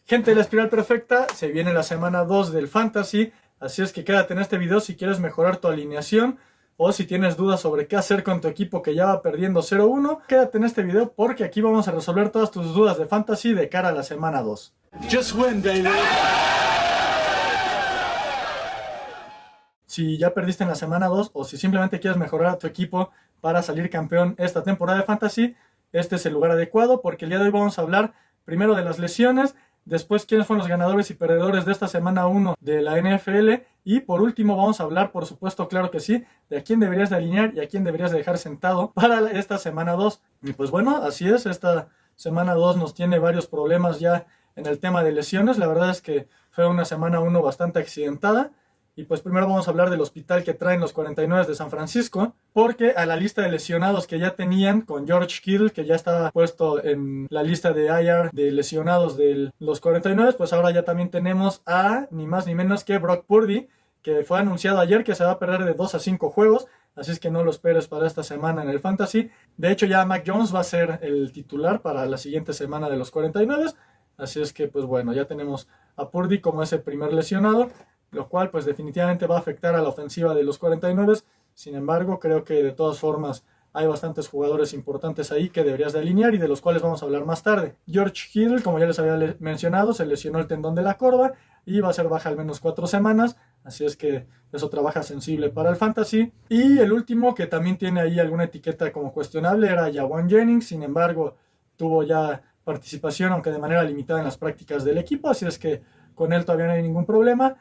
Gente de la Espiral Perfecta, se viene la semana 2 del Fantasy, así es que quédate en este video si quieres mejorar tu alineación o si tienes dudas sobre qué hacer con tu equipo que ya va perdiendo 0-1, quédate en este video porque aquí vamos a resolver todas tus dudas de Fantasy de cara a la semana 2. Just win, baby. Si ya perdiste en la semana 2 o si simplemente quieres mejorar a tu equipo para salir campeón esta temporada de Fantasy, este es el lugar adecuado porque el día de hoy vamos a hablar primero de las lesiones, después quiénes fueron los ganadores y perdedores de esta semana 1 de la NFL y por último vamos a hablar, por supuesto, claro que sí, de a quién deberías de alinear y a quién deberías de dejar sentado para esta semana 2. Y pues bueno, así es, esta semana 2 nos tiene varios problemas ya en el tema de lesiones. La verdad es que fue una semana 1 bastante accidentada. Y pues primero vamos a hablar del hospital que traen los 49 de San Francisco, porque a la lista de lesionados que ya tenían con George Kittle, que ya estaba puesto en la lista de IR de lesionados de los 49, pues ahora ya también tenemos a ni más ni menos que Brock Purdy, que fue anunciado ayer que se va a perder de 2 a 5 juegos, así es que no lo esperes para esta semana en el Fantasy. De hecho ya Mac Jones va a ser el titular para la siguiente semana de los 49, así es que pues bueno, ya tenemos a Purdy como ese primer lesionado, lo cual pues definitivamente va a afectar a la ofensiva de los 49. Sin embargo, creo que de todas formas hay bastantes jugadores importantes ahí que deberías de alinear y de los cuales vamos a hablar más tarde. George Kittle, como ya les había mencionado, se lesionó el tendón de la corva y va a ser baja al menos 4 semanas, así es que es otra baja sensible para el Fantasy. Y el último, que también tiene ahí alguna etiqueta como cuestionable, era Jauan Jennings. Sin embargo, tuvo ya participación, aunque de manera limitada en las prácticas del equipo, así es que con él todavía no hay ningún problema.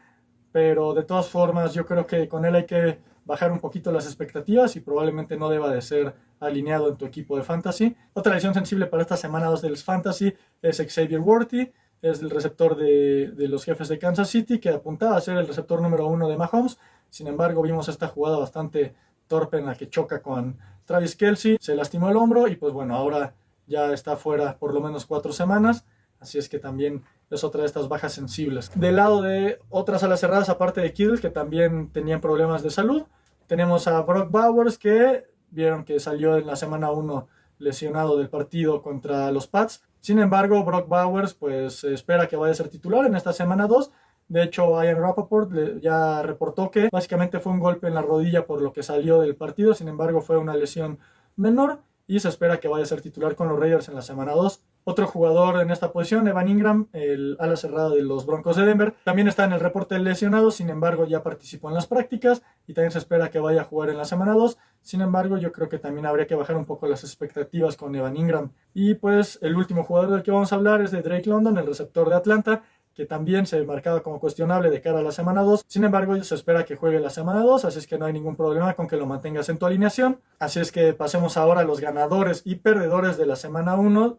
Pero de todas formas yo creo que con él hay que bajar un poquito las expectativas y probablemente no deba de ser alineado en tu equipo de Fantasy. Otra lesión sensible para esta semana 2 del Fantasy es Xavier Worthy, es el receptor de los Jefes de Kansas City, que apuntaba a ser el receptor número 1 de Mahomes. Sin embargo, vimos esta jugada bastante torpe en la que choca con Travis Kelce, se lastimó el hombro y pues bueno, ahora ya está fuera por lo menos 4 semanas. Así es que también es otra de estas bajas sensibles. Del lado de otras alas cerradas, aparte de Kittle, que también tenían problemas de salud, tenemos a Brock Bowers, que vieron que salió en la semana 1 lesionado del partido contra los Pats. Sin embargo, Brock Bowers pues se espera que vaya a ser titular en esta semana 2. De hecho, Ian Rapoport ya reportó que básicamente fue un golpe en la rodilla por lo que salió del partido. Sin embargo, fue una lesión menor y se espera que vaya a ser titular con los Raiders en la semana 2. Otro jugador en esta posición, Evan Ingram, el ala cerrada de los Broncos de Denver, también está en el reporte de lesionados, sin embargo ya participó en las prácticas y también se espera que vaya a jugar en la semana 2. Sin embargo, yo creo que también habría que bajar un poco las expectativas con Evan Ingram. Y pues el último jugador del que vamos a hablar es de Drake London, el receptor de Atlanta, que también se marcaba como cuestionable de cara a la semana 2. Sin embargo, se espera que juegue la semana 2, así es que no hay ningún problema con que lo mantengas en tu alineación. Así es que pasemos ahora a los ganadores y perdedores de la semana 1.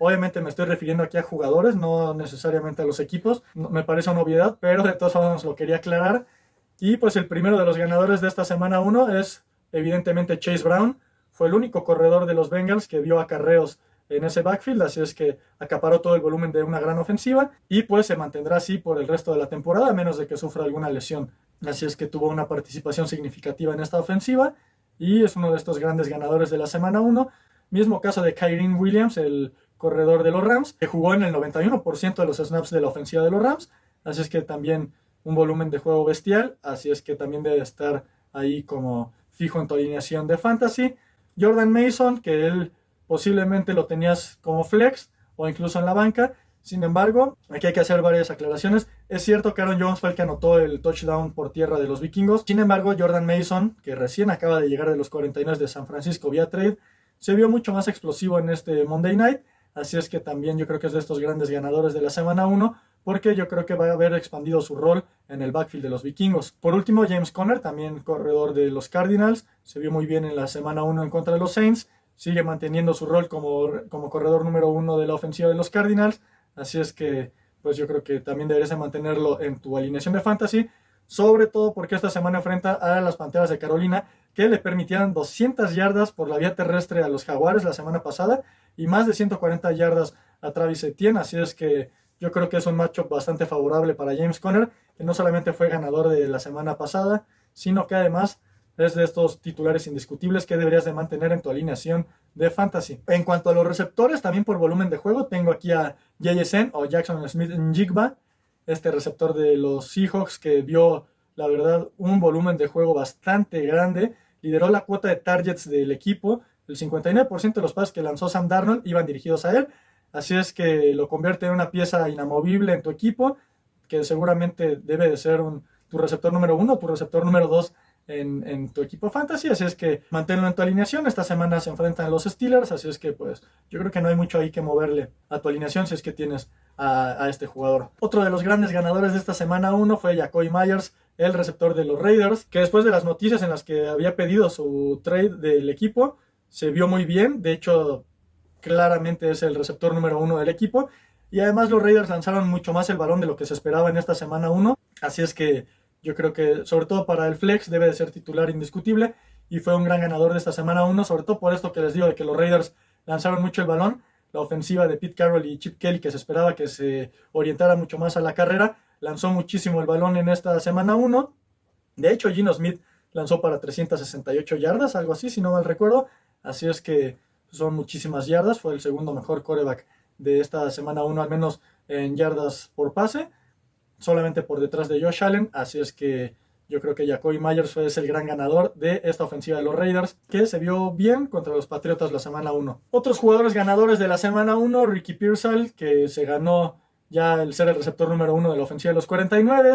Obviamente me estoy refiriendo aquí a jugadores, no necesariamente a los equipos. Me parece una obviedad, pero de todas formas lo quería aclarar. Y pues el primero de los ganadores de esta semana 1 es evidentemente Chase Brown. Fue el único corredor de los Bengals que vio acarreos en ese backfield, así es que acaparó todo el volumen de una gran ofensiva y pues se mantendrá así por el resto de la temporada, a menos de que sufra alguna lesión. Así es que tuvo una participación significativa en esta ofensiva y es uno de estos grandes ganadores de la semana 1. Mismo caso de Kyren Williams, el corredor de los Rams, que jugó en el 91% de los snaps de la ofensiva de los Rams, así es que también un volumen de juego bestial, así es que también debe estar ahí como fijo en tu alineación de Fantasy. Jordan Mason, que él posiblemente lo tenías como flex o incluso en la banca. Sin embargo, aquí hay que hacer varias aclaraciones. Es cierto que Aaron Jones fue el que anotó el touchdown por tierra de los vikingos. Sin embargo, Jordan Mason, que recién acaba de llegar de los 49 de San Francisco vía trade, se vio mucho más explosivo en este Monday Night. Así es que también yo creo que es de estos grandes ganadores de la semana 1, porque yo creo que va a haber expandido su rol en el backfield de los vikingos. Por último, James Conner, también corredor de los Cardinals, se vio muy bien en la semana 1 en contra de los Saints. Sigue manteniendo su rol como corredor número 1 de la ofensiva de los Cardinals. Así es que pues yo creo que también deberías de mantenerlo en tu alineación de Fantasy. Sobre todo porque esta semana enfrenta a las Panteras de Carolina, que le permitieron 200 yardas por la vía terrestre a los Jaguares la semana pasada y más de 140 yardas a Travis Etienne. Así es que yo creo que es un matchup bastante favorable para James Conner, que no solamente fue ganador de la semana pasada, sino que además Es de estos titulares indiscutibles que deberías de mantener en tu alineación de fantasy. En cuanto a los receptores, también por volumen de juego, tengo aquí a JSN o Jackson Smith-Njigba, este receptor de los Seahawks que dio, la verdad, un volumen de juego bastante grande. Lideró la cuota de targets del equipo. El 59% de los pases que lanzó Sam Darnold iban dirigidos a él. Así es que lo convierte en una pieza inamovible en tu equipo, que seguramente debe de ser tu receptor número 1, tu receptor número 2 en tu equipo fantasy. Así es que manténlo en tu alineación. Esta semana se enfrentan los Steelers, así es que pues yo creo que no hay mucho ahí que moverle a tu alineación si es que tienes a este jugador. Otro de los grandes ganadores de esta semana 1 fue Jakobi Meyers, el receptor de los Raiders, que después de las noticias en las que había pedido su trade del equipo, se vio muy bien. De hecho, claramente es el receptor número 1 del equipo. Y además los Raiders lanzaron mucho más el balón de lo que se esperaba en esta semana 1. Así es que yo creo que, sobre todo para el flex, debe de ser titular indiscutible. Y fue un gran ganador de esta semana 1, sobre todo por esto que les digo de que los Raiders lanzaron mucho el balón. La ofensiva de Pete Carroll y Chip Kelly, que se esperaba que se orientara mucho más a la carrera, lanzó muchísimo el balón en esta semana 1. De hecho, Geno Smith lanzó para 368 yardas, algo así, si no mal recuerdo. Así es que son muchísimas yardas. Fue el segundo mejor quarterback de esta semana 1, al menos en yardas por pase, solamente por detrás de Josh Allen. Así es que yo creo que Jakobi Meyers es el gran ganador de esta ofensiva de los Raiders, que se vio bien contra los Patriotas la semana 1. Otros jugadores ganadores de la semana 1, Ricky Pearsall, que se ganó ya el ser el receptor número 1 de la ofensiva de los 49.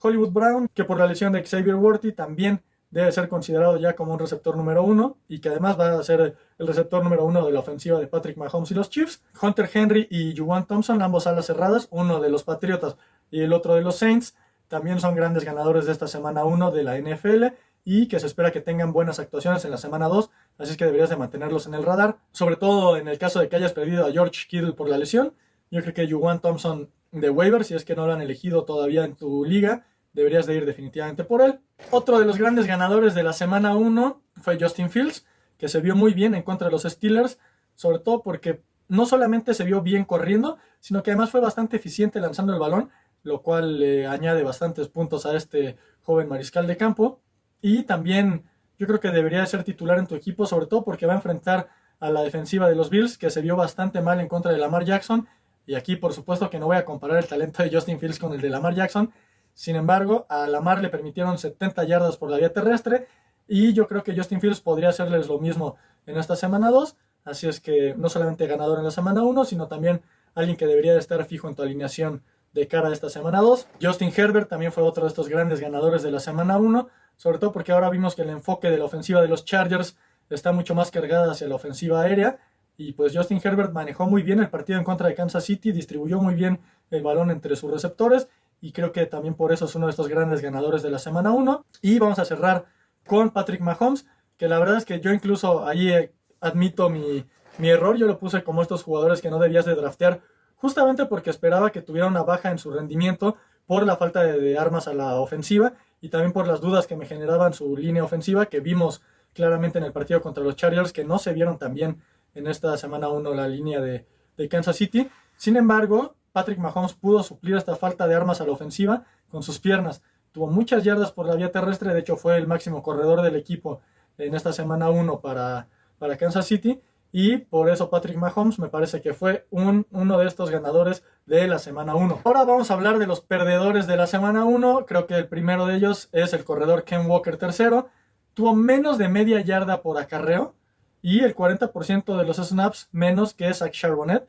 Hollywood Brown, que por la lesión de Xavier Worthy también debe ser considerado ya como un receptor número 1 y que además va a ser el receptor número 1 de la ofensiva de Patrick Mahomes y los Chiefs. Hunter Henry y Juwan Thompson, ambos alas cerradas, uno de los Patriotas y el otro de los Saints, también son grandes ganadores de esta semana 1 de la NFL y que se espera que tengan buenas actuaciones en la semana 2, así es que deberías de mantenerlos en el radar, sobre todo en el caso de que hayas perdido a George Kittle por la lesión. Yo creo que Juwan Thompson de waiver, si es que no lo han elegido todavía en tu liga, deberías de ir definitivamente por él. Otro de los grandes ganadores de la semana 1 fue Justin Fields, que se vio muy bien en contra de los Steelers, sobre todo porque no solamente se vio bien corriendo, sino que además fue bastante eficiente lanzando el balón, lo cual le añade bastantes puntos a este joven mariscal de campo. Y también yo creo que debería de ser titular en tu equipo, sobre todo porque va a enfrentar a la defensiva de los Bills, que se vio bastante mal en contra de Lamar Jackson. Y aquí, por supuesto, que no voy a comparar el talento de Justin Fields con el de Lamar Jackson. Sin embargo, a Lamar le permitieron 70 yardas por la vía terrestre y yo creo que Justin Fields podría hacerles lo mismo en esta semana 2. Así es que no solamente ganador en la semana 1, sino también alguien que debería de estar fijo en tu alineación de cara a esta semana 2. Justin Herbert también fue otro de estos grandes ganadores de la semana 1, sobre todo porque ahora vimos que el enfoque de la ofensiva de los Chargers está mucho más cargada hacia la ofensiva aérea. Y pues Justin Herbert manejó muy bien el partido en contra de Kansas City, distribuyó muy bien el balón entre sus receptores y creo que también por eso es uno de estos grandes ganadores de la semana 1. Y vamos a cerrar con Patrick Mahomes, que la verdad es que yo incluso ahí admito mi error. Yo lo puse como estos jugadores que no debías de draftear, justamente porque esperaba que tuviera una baja en su rendimiento por la falta de armas a la ofensiva y también por las dudas que me generaban su línea ofensiva, que vimos claramente en el partido contra los Chargers, que no se vieron tan bien en esta semana 1 la línea de Kansas City. Sin embargo, Patrick Mahomes pudo suplir esta falta de armas a la ofensiva con sus piernas. Tuvo muchas yardas por la vía terrestre, de hecho fue el máximo corredor del equipo en esta semana 1 para Kansas City, y por eso Patrick Mahomes me parece que fue uno de estos ganadores de la semana 1. Ahora vamos a hablar de los perdedores de la semana 1. Creo que el primero de ellos es el corredor Ken Walker III. Tuvo menos de media yarda por acarreo y el 40% de los snaps menos que Zach Charbonnet.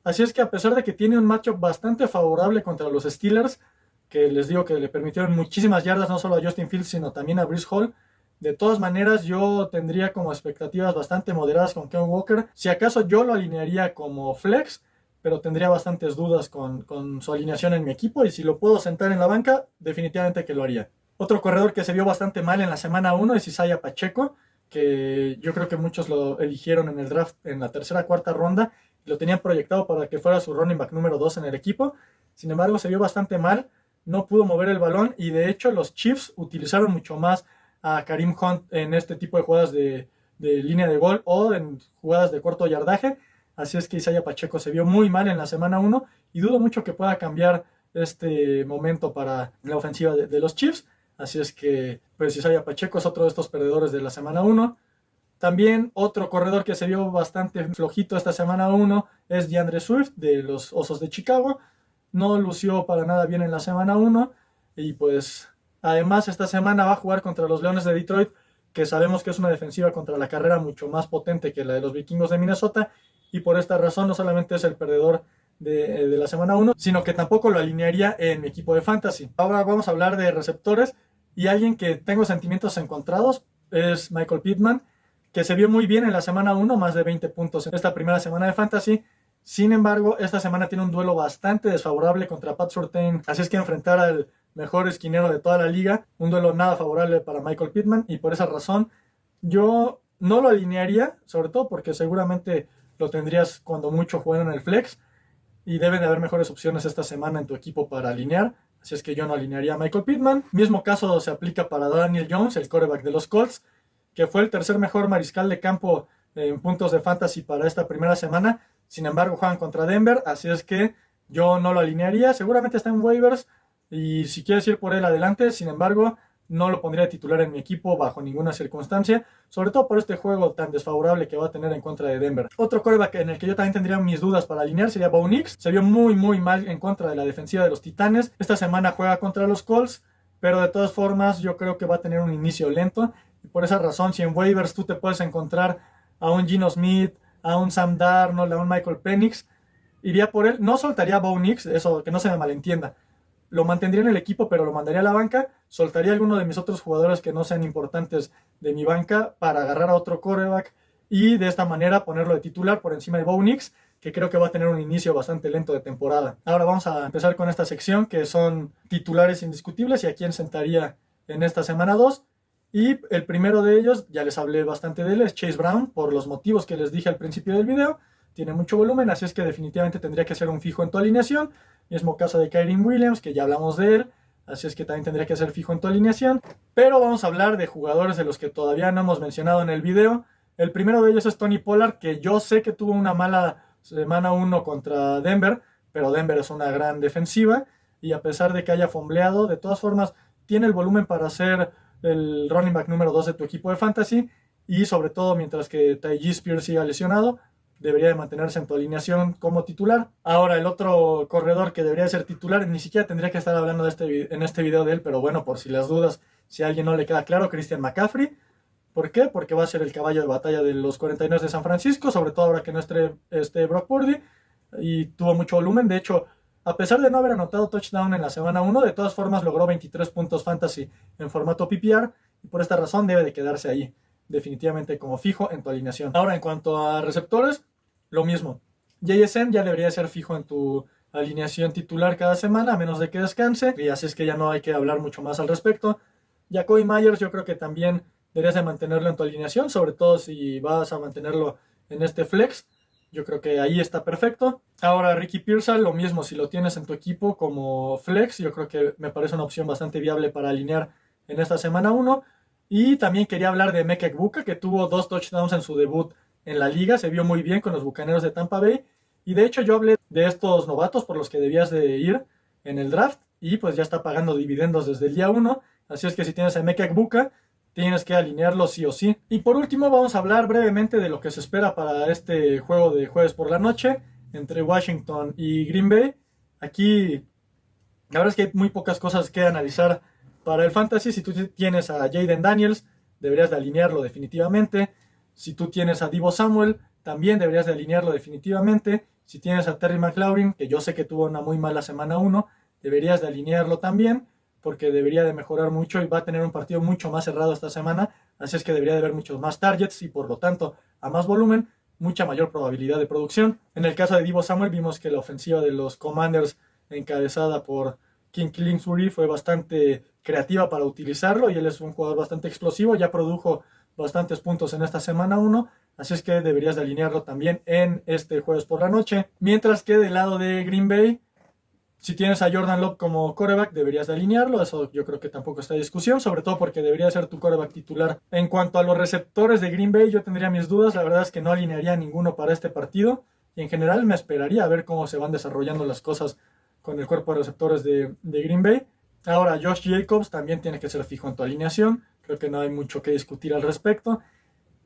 Así es que a pesar de que tiene un matchup bastante favorable contra los Steelers, que les digo que le permitieron muchísimas yardas no solo a Justin Fields, sino también a Breece Hall, de todas maneras yo tendría como expectativas bastante moderadas con Ken Walker. Si acaso yo lo alinearía como flex, pero tendría bastantes dudas con su alineación en mi equipo, y si lo puedo sentar en la banca, definitivamente que lo haría. Otro corredor que se vio bastante mal en la semana 1 es Isaiah Pacheco, que yo creo que muchos lo eligieron en el draft en la tercera, cuarta ronda, y lo tenían proyectado para que fuera su running back número 2 en el equipo. Sin embargo, se vio bastante mal, no pudo mover el balón, y de hecho los Chiefs utilizaron mucho más a Kareem Hunt en este tipo de jugadas de línea de gol o en jugadas de corto yardaje. Así es que Isaiah Pacheco se vio muy mal en la semana 1 y dudo mucho que pueda cambiar este momento para la ofensiva de los Chiefs. Así es que pues Isaiah Pacheco es otro de estos perdedores de la semana 1. También otro corredor que se vio bastante flojito esta semana 1 es DeAndre Swift de los Osos de Chicago. No lució para nada bien en la semana 1 y pues además esta semana va a jugar contra los Leones de Detroit, que sabemos que es una defensiva contra la carrera mucho más potente que la de los Vikingos de Minnesota, y por esta razón no solamente es el perdedor de la semana 1, sino que tampoco lo alinearía en mi equipo de fantasy. Ahora vamos a hablar de receptores, y alguien que tengo sentimientos encontrados es Michael Pittman, que se vio muy bien en la semana 1, más de 20 puntos en esta primera semana de fantasy. Sin embargo, esta semana tiene un duelo bastante desfavorable contra Pat Surtain, así es que enfrentar al mejor esquinero de toda la liga, un duelo nada favorable para Michael Pittman, y por esa razón yo no lo alinearía, sobre todo porque seguramente lo tendrías cuando mucho jugando en el flex, y deben de haber mejores opciones esta semana en tu equipo para alinear, así es que yo no alinearía a Michael Pittman. Mismo caso se aplica para Daniel Jones, el quarterback de los Colts, que fue el tercer mejor mariscal de campo en puntos de fantasy para esta primera semana. Sin embargo, juegan contra Denver, así es que yo no lo alinearía. Seguramente está en waivers y si quieres ir por él, adelante. Sin embargo, no lo pondría de titular en mi equipo bajo ninguna circunstancia, sobre todo por este juego tan desfavorable que va a tener en contra de Denver. Otro quarterback en el que yo también tendría mis dudas para alinear sería Bo Nix. Se vio muy mal en contra de la defensiva de los Titanes. Esta semana juega contra los Colts, pero de todas formas yo creo que va a tener un inicio lento, y por esa razón, si en waivers tú te puedes encontrar a un Geno Smith, a un Sam Darnold, a un Michael Penix, iría por él. No soltaría a Bo Nix, eso que no se me malentienda. Lo mantendría en el equipo, pero lo mandaría a la banca. Soltaría a alguno de mis otros jugadores que no sean importantes de mi banca para agarrar a otro quarterback y de esta manera ponerlo de titular por encima de Bo Nix, que creo que va a tener un inicio bastante lento de temporada. Ahora vamos a empezar con esta sección que son titulares indiscutibles y a quién sentaría en esta semana 2. Y el primero de ellos, ya les hablé bastante de él, es Chase Brown, por los motivos que les dije al principio del video. Tiene mucho volumen, así es que definitivamente tendría que ser un fijo en tu alineación. Mismo caso de Kyren Williams, que ya hablamos de él, así es que también tendría que ser fijo en tu alineación. Pero vamos a hablar de jugadores de los que todavía no hemos mencionado en el video. El primero de ellos es Tony Pollard, que yo sé que tuvo una mala semana 1 contra Denver, pero Denver es una gran defensiva, y a pesar de que haya fombleado, de todas formas tiene el volumen para ser el running back número 2 de tu equipo de fantasy, y sobre todo mientras que Tyjae Spears siga lesionado, debería de mantenerse en tu alineación como titular. Ahora, el otro corredor que debería ser titular, ni siquiera tendría que estar hablando en este video de él, pero bueno, por si las dudas, si a alguien no le queda claro, Christian McCaffrey. ¿Por qué? Porque va a ser el caballo de batalla de los 49 de San Francisco, sobre todo ahora que no esté Brock Purdy, y tuvo mucho volumen. De hecho, a pesar de no haber anotado touchdown en la semana 1, de todas formas logró 23 puntos fantasy en formato PPR, y por esta razón debe de quedarse ahí, definitivamente como fijo en tu alineación. Ahora, en cuanto a receptores, lo mismo. JSN ya debería ser fijo en tu alineación titular cada semana, a menos de que descanse, y así es que ya no hay que hablar mucho más al respecto. Jacoby Myers yo creo que también deberías de mantenerlo en tu alineación, sobre todo si vas a mantenerlo en este flex. Yo creo que ahí está perfecto. Ahora, Ricky Pearsall, lo mismo, si lo tienes en tu equipo como flex, yo creo que me parece una opción bastante viable para alinear en esta semana 1. Y también quería hablar de Emeka Egbuka, que tuvo 2 touchdowns en su debut en la liga, se vio muy bien con los Bucaneros de Tampa Bay, y de hecho yo hablé de estos novatos por los que debías de ir en el draft, y pues ya está pagando dividendos desde el día 1, así es que si tienes a Emeka Egbuka, tienes que alinearlo sí o sí. Y por último vamos a hablar brevemente de lo que se espera para este juego de jueves por la noche, entre Washington y Green Bay. Aquí la verdad es que hay muy pocas cosas que analizar para el fantasy. Si tú tienes a Jayden Daniels, deberías de alinearlo definitivamente. Si tú tienes a Deebo Samuel, también deberías de alinearlo definitivamente. Si tienes a Terry McLaurin, que yo sé que tuvo una muy mala semana 1, deberías de alinearlo también, porque debería de mejorar mucho y va a tener un partido mucho más cerrado esta semana. Así es que debería de haber muchos más targets y por lo tanto a más volumen, mucha mayor probabilidad de producción. En el caso de Deebo Samuel vimos que la ofensiva de los Commanders encabezada por King Kingsbury fue bastante creativa para utilizarlo, y él es un jugador bastante explosivo, ya produjo bastantes puntos en esta semana 1, así es que deberías de alinearlo también en este jueves por la noche. Mientras que del lado de Green Bay, si tienes a Jordan Love como quarterback, deberías de alinearlo, eso yo creo que tampoco está en discusión, sobre todo porque debería ser tu quarterback titular. En cuanto a los receptores de Green Bay, yo tendría mis dudas, la verdad es que no alinearía ninguno para este partido, y en general me esperaría a ver cómo se van desarrollando las cosas con el cuerpo de receptores de Green Bay. Ahora, Josh Jacobs también tiene que ser fijo en tu alineación. Creo que no hay mucho que discutir al respecto.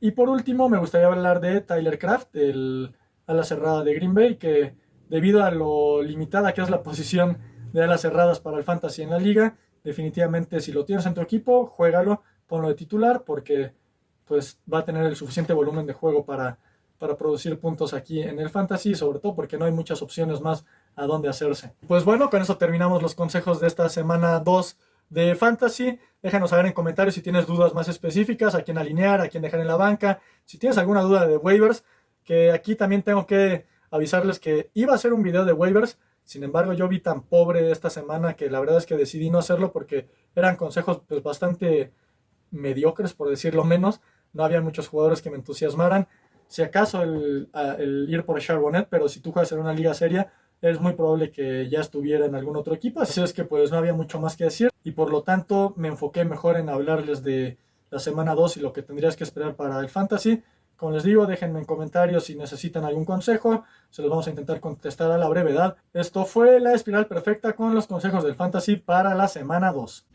Y por último, me gustaría hablar de Tyler Kraft, el ala cerrada de Green Bay, que debido a lo limitada que es la posición de alas cerradas para el fantasy en la liga, definitivamente si lo tienes en tu equipo, juégalo, ponlo de titular, porque pues va a tener el suficiente volumen de juego para producir puntos aquí en el fantasy, sobre todo porque no hay muchas opciones más a dónde hacerse. Pues bueno, con eso terminamos los consejos de esta semana 2 de fantasy. Déjanos saber en comentarios si tienes dudas más específicas, a quién alinear, a quién dejar en la banca, si tienes alguna duda de waivers, que aquí también tengo que avisarles que iba a hacer un video de waivers. Sin embargo, yo vi tan pobre esta semana que la verdad es que decidí no hacerlo porque eran consejos pues bastante mediocres, por decirlo menos. No había muchos jugadores que me entusiasmaran. Si acaso el ir por Charbonnet, pero si tú juegas en una liga seria, es muy probable que ya estuviera en algún otro equipo. Así es que pues no había mucho más que decir y por lo tanto me enfoqué mejor en hablarles de la semana 2 y lo que tendrías que esperar para el fantasy. Como les digo, déjenme en comentarios si necesitan algún consejo, se los vamos a intentar contestar a la brevedad. Esto fue la espiral perfecta con los consejos del fantasy para la semana 2.